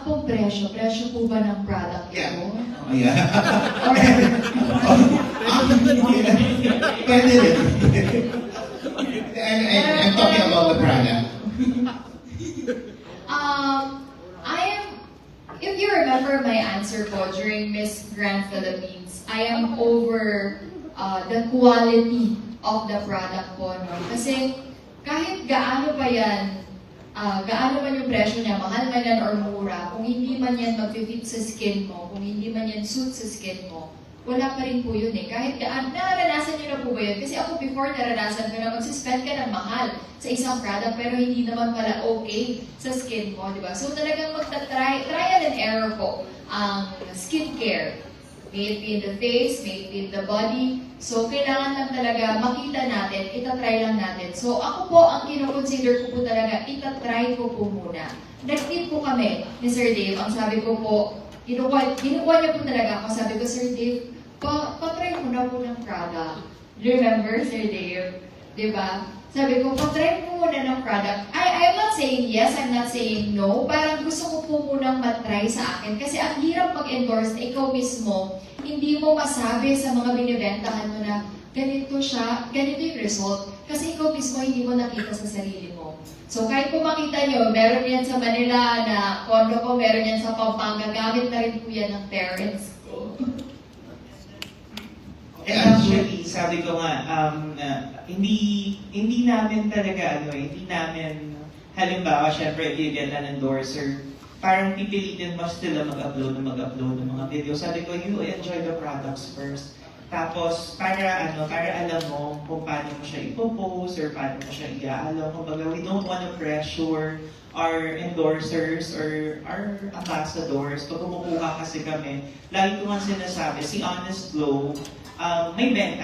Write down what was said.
Saan pong presyo? Presyo po ba ng product Yeah. ko? Oh, yeah. Or, Pwede rin. I'm talking about the product. If you remember my answer po during Miss Grand Philippines, I am over the quality of the product po. No? Kasi kahit gaano pa yan, gaano man yung presyo niya, mahal man yan or mura, kung hindi man yan mag-fit sa skin mo, kung hindi man yan suit sa skin mo, wala pa rin po yun eh. Kahit naranasan niyo na po ba yun? Kasi ako before naranasan ko na mag-spend ka ng mahal sa isang product pero hindi naman pala okay sa skin mo, di ba? So talagang trial and error po ang skincare. May it be in the face, may it be in the body. So kailangan lang talaga makita natin, itatry lang natin. So ako po, ang kinoconsider ko po talaga, itatry ko po muna. Nag-tip po kami ni Sir Dave, ang sabi ko po, Kinukuha niya po talaga ako. Sabi ko, Sir Dave, patry mo na po ng product. Remember, Sir Dave? Diba? Sabi ko, patry mo muna ng product. I'm not saying yes, I'm not saying no. Parang gusto ko po munang matry sa akin. Kasi ang hirap mag-endorse na ikaw mismo, hindi mo masabi sa mga binibentahan mo na ganito siya, ganito yung result. Kasi ikaw mismo hindi mo nakita sa sarili mo. So kahit po makita nyo, meron yan sa Manila na condo ko, meron yan sa Pampanga, gamit na rin po yan ng parents ko. And actually, sabi ko nga, hindi namin talaga, hindi namin, halimbawa, syempre, if you get an endorser, parang pipilitin mo sila mag-upload ng mga video. Sabi ko, you enjoy the products first. Tapos, para alam mo kung paano mo siya ipopost or paano mo siya i-aalaw. Kumbaga, we don't want to pressure our endorsers or our ambassadors. Pag kumukuha kasi kami, lagi ko nga sinasabi, si Honest Glow, may benta.